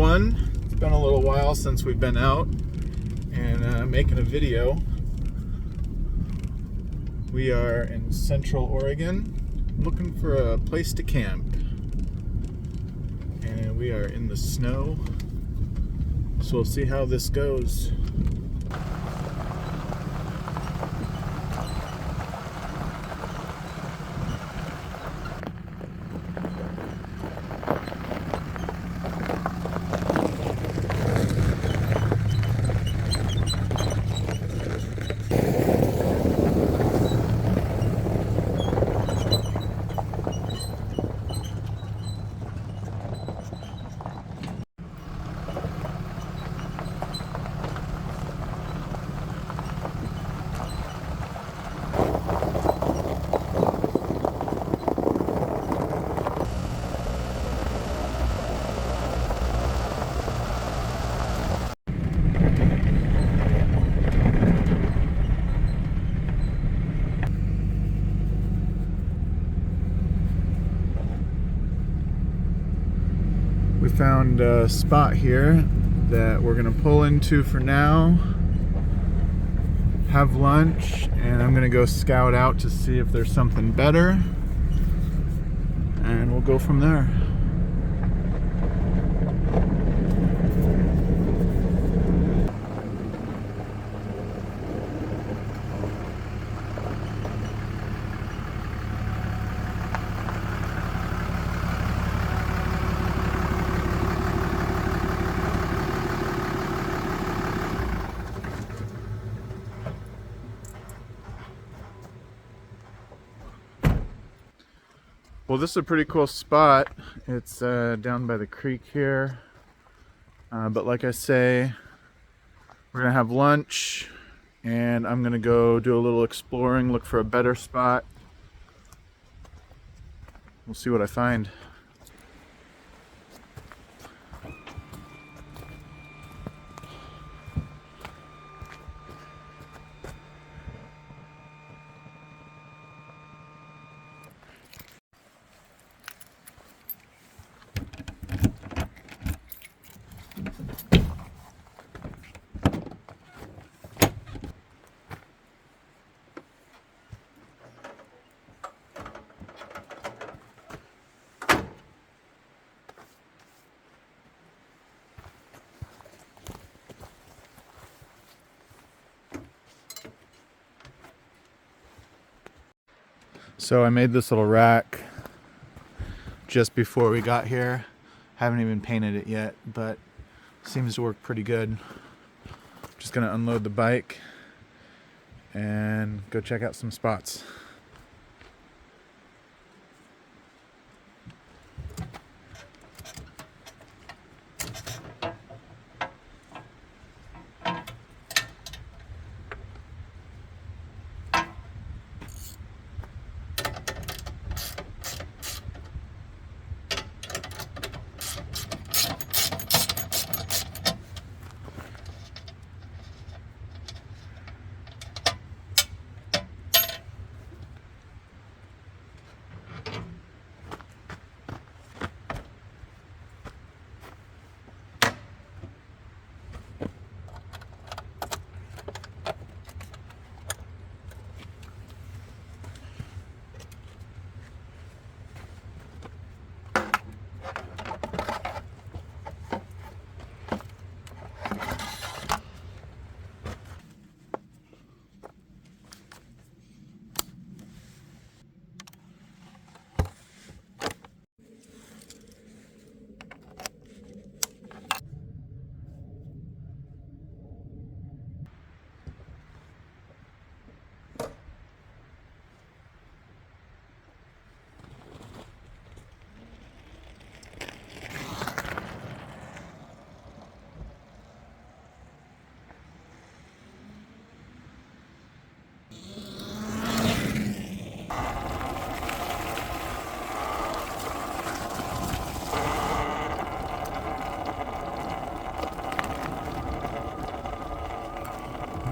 everyone. It's been a little while since we've been out and making a video. We are in Central Oregon looking for a place to camp. And we are in the snow, so we'll see how this goes. We found a spot here that we're gonna pull into for now, have lunch, and I'm gonna go scout out to see if there's something better, and we'll go from there. Well, this is a pretty cool spot. It's down by the creek here. But like I say, we're gonna have lunch and I'm gonna go do a little exploring, look for a better spot. We'll see what I find. So I made this little rack just before we got here. Haven't even painted it yet, but seems to work pretty good. Just gonna unload the bike and go check out some spots.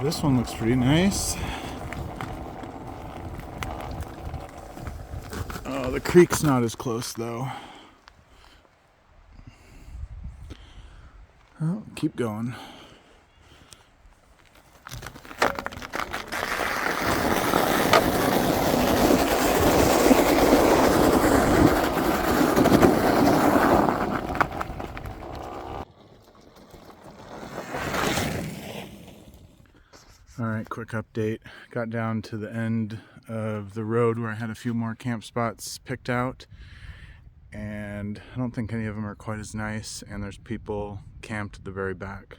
This one looks pretty nice. Oh, the creek's not as close though. Oh, keep going. Alright, quick update. Got down to the end of the road where I had a few more camp spots picked out, and I don't think any of them are quite as nice, and there's people camped at the very back.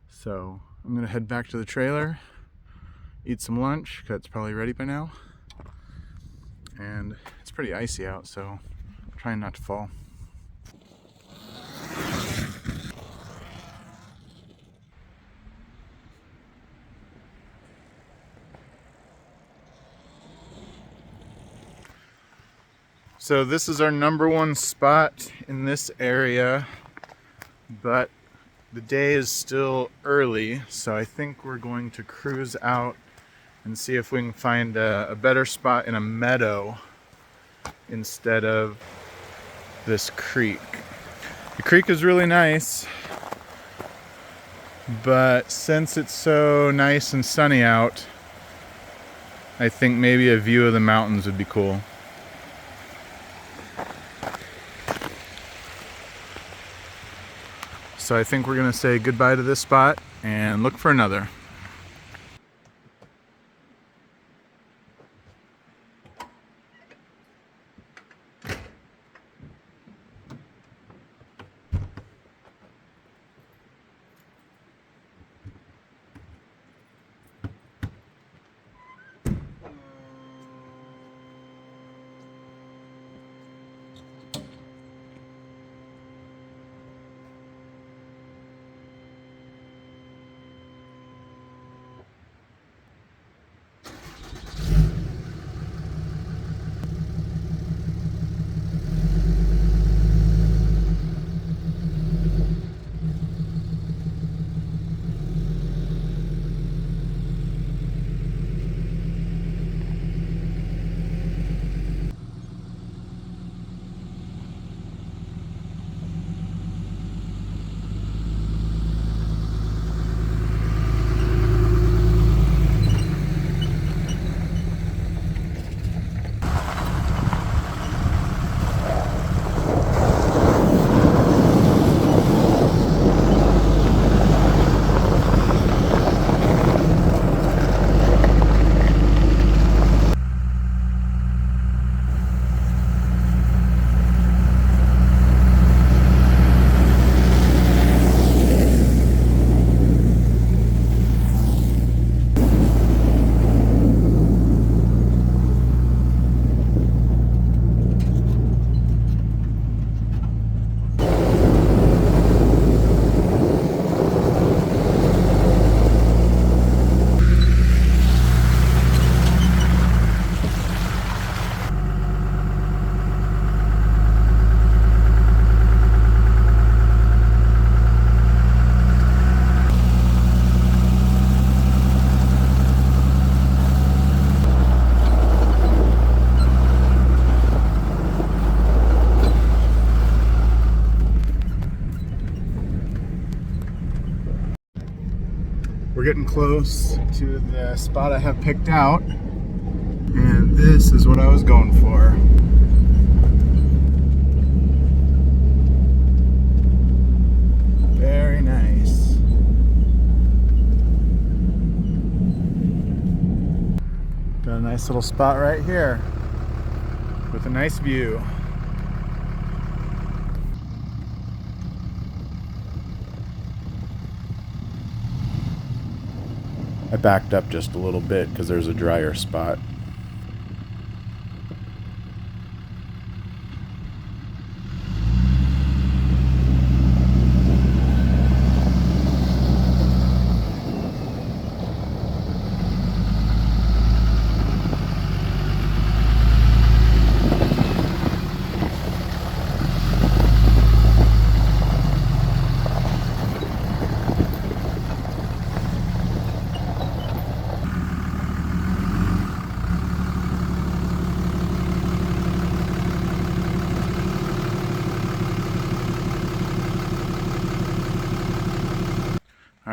So I'm gonna head back to the trailer, eat some lunch, because it's probably ready by now, and it's pretty icy out, so I'm trying not to fall. So this is our number one spot in this area, but the day is still early, so I think we're going to cruise out and see if we can find a better spot in a meadow instead of this creek. The creek is really nice, but since it's so nice and sunny out, I think maybe a view of the mountains would be cool. So I think we're gonna say goodbye to this spot and look for another. We're getting close to the spot I have picked out, and this is what I was going for. Very nice. Got a nice little spot right here with a nice view. I backed up just a little bit because there's a drier spot.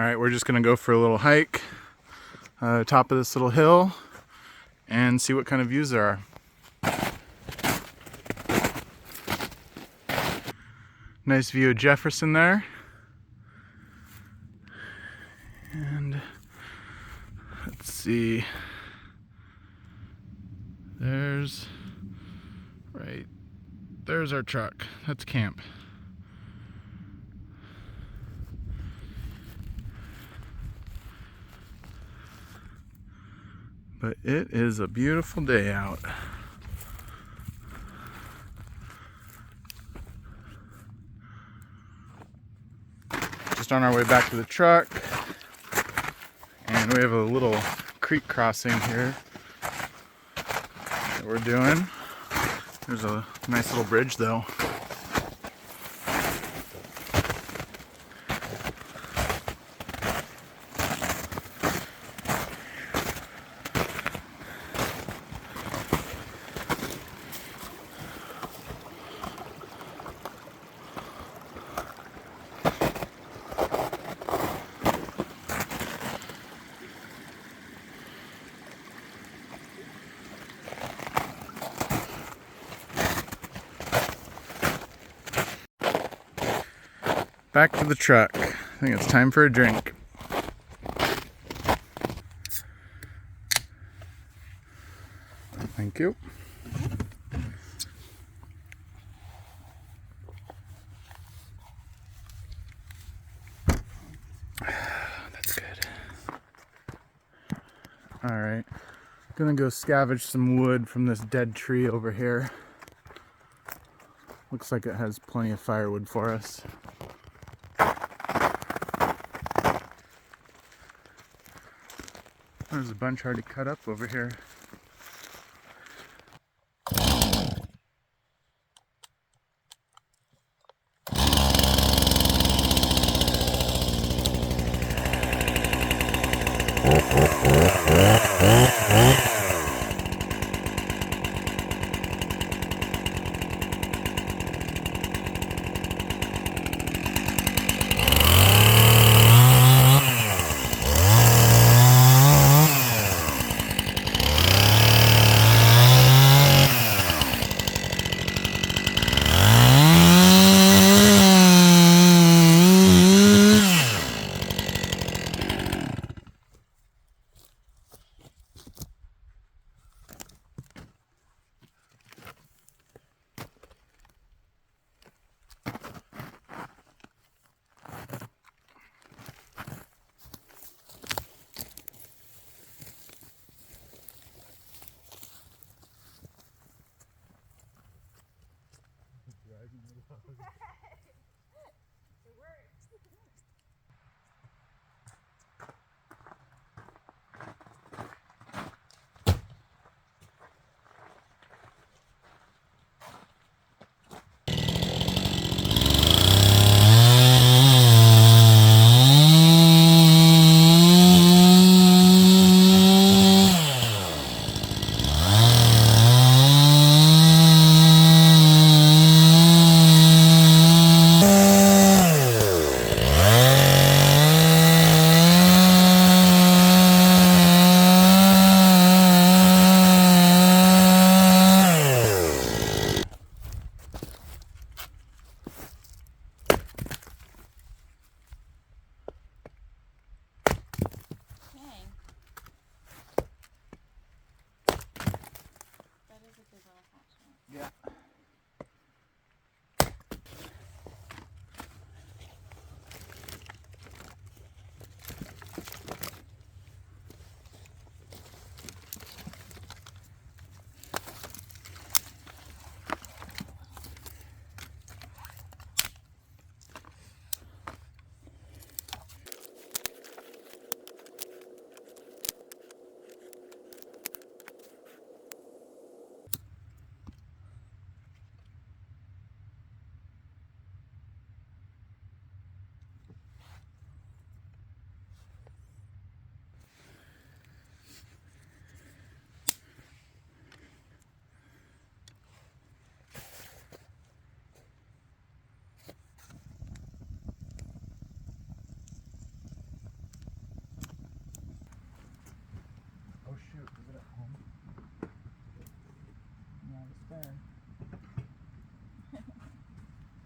Alright, we're just gonna go for a little hike, top of this little hill, and see what kind of views there are. Nice view of Jefferson there. And let's see, there's our truck. That's camp. But it is a beautiful day out. Just on our way back to the truck. And we have a little creek crossing here that we're doing. There's a nice little bridge though. Back to the truck. I think it's time for a drink. Thank you. That's good. Alright. Gonna go scavenge some wood from this dead tree over here. Looks like it has plenty of firewood for us. There's a bunch already cut up over here.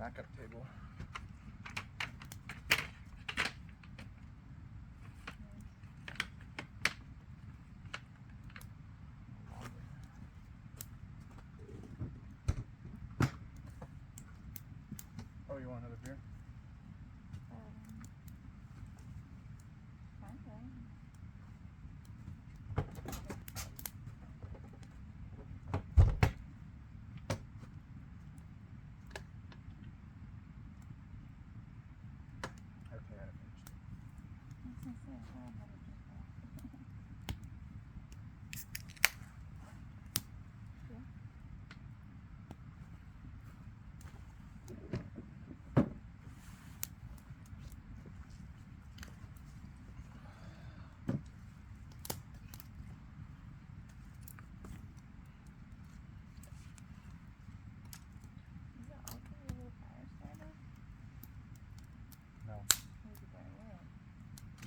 backup table. Oh, you want another beer?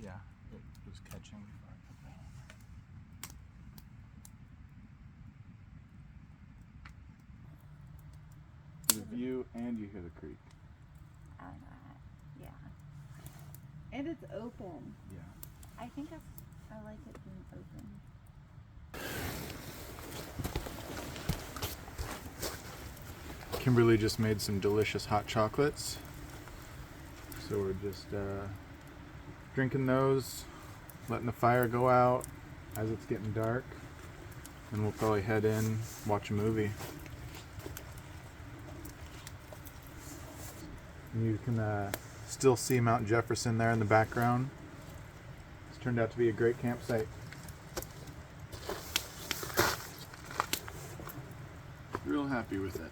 Yeah, it was catching before I put that on. The view and you hear the creek. I know that. Yeah. And it's open. Yeah. I think I like it being open. Kimberly just made some delicious hot chocolates. So we're just drinking those, letting the fire go out as it's getting dark. And we'll probably head in, watch a movie. And you can still see Mount Jefferson there in the background. It's turned out to be a great campsite. Real happy with it.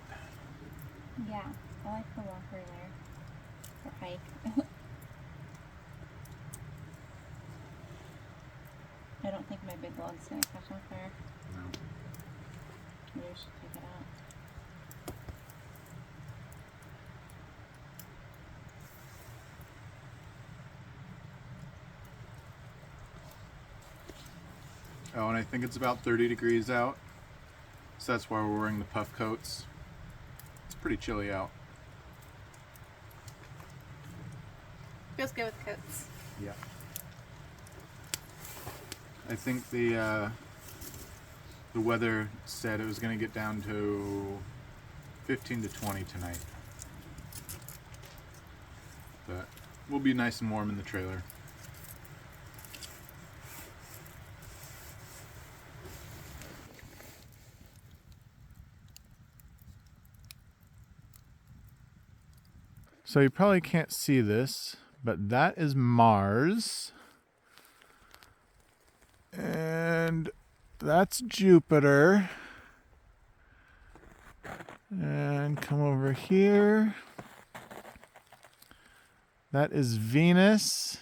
Yeah, I like the walker there. Or hike. I don't think my big log's gonna catch on fire. No. Maybe we should take it out. Oh, and I think it's about 30 degrees out. So that's why we're wearing the puff coats. It's pretty chilly out. Feels good with coats. Yeah. I think the weather said it was going to get down to 15 to 20 tonight. But we'll be nice and warm in the trailer. So you probably can't see this, but that is Mars. And that's Jupiter. And come over here. That is Venus.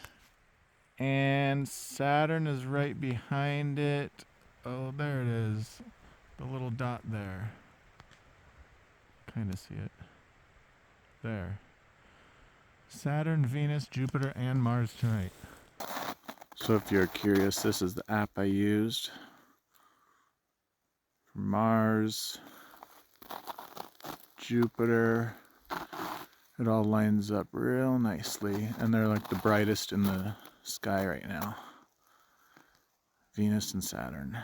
And Saturn is right behind it. Oh, there it is. The little dot there. Kind of see it. There. Saturn, Venus, Jupiter, and Mars tonight. So if you're curious, this is the app I used for Mars, Jupiter. It all lines up real nicely, and they're like the brightest in the sky right now. Venus and Saturn.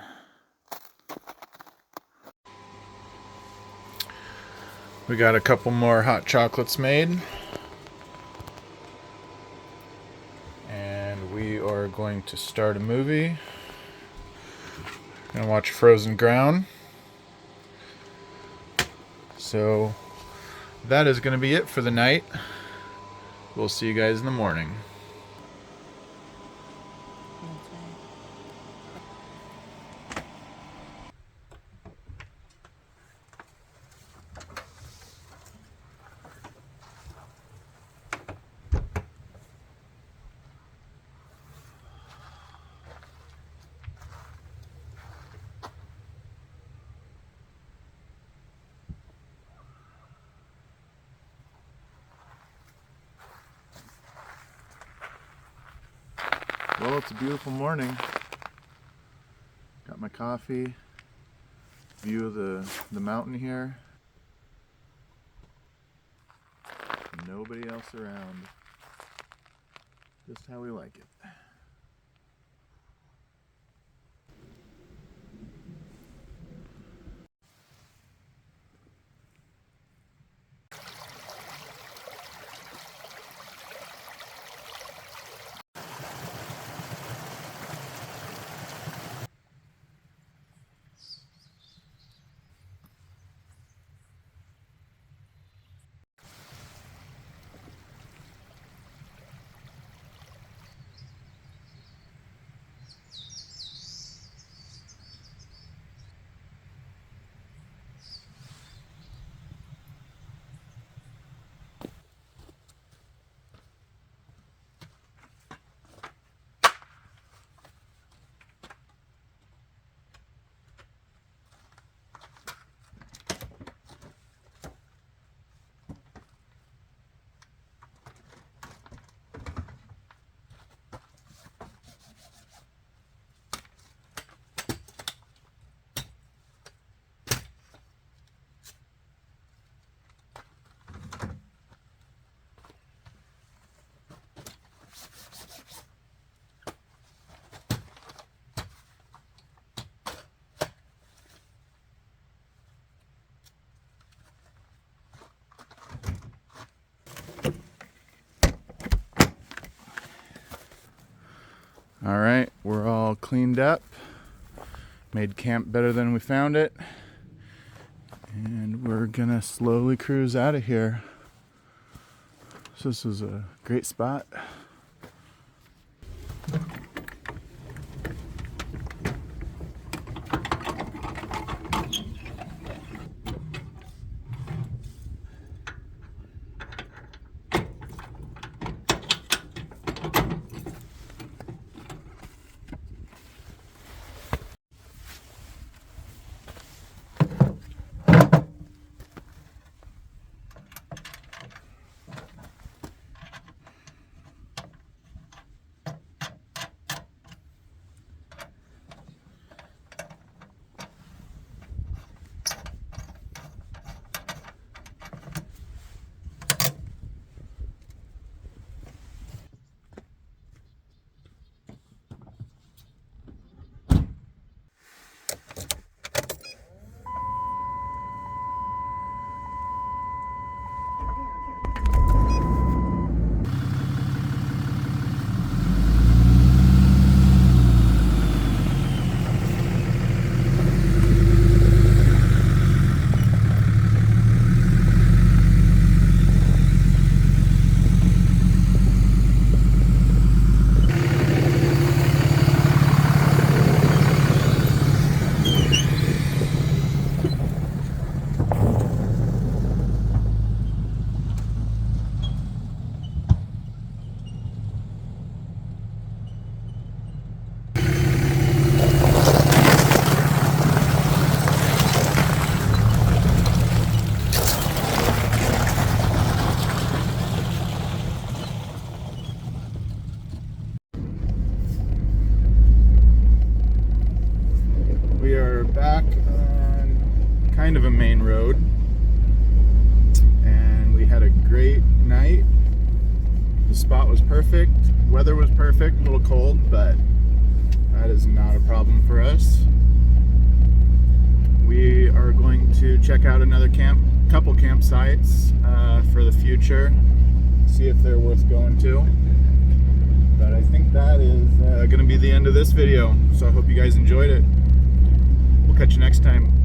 We got a couple more hot chocolates made. And we are going to start a movie. Gonna watch Frozen Ground. So that is gonna be it for the night. We'll see you guys in the morning. Well, it's a beautiful morning. Got my coffee. View of the mountain here. nobody else around. Just how we like it. All right, we're all cleaned up. Made camp better than we found it. And we're gonna slowly cruise out of here. So this was a great spot. We are back on kind of a main road, and we had a great night. The spot was perfect, weather was perfect, a little cold, but that is not a problem for us. We are going to check out another couple campsites for the future, see if they're worth going to. But I think that is going to be the end of this video, so I hope you guys enjoyed it. We'll catch you next time.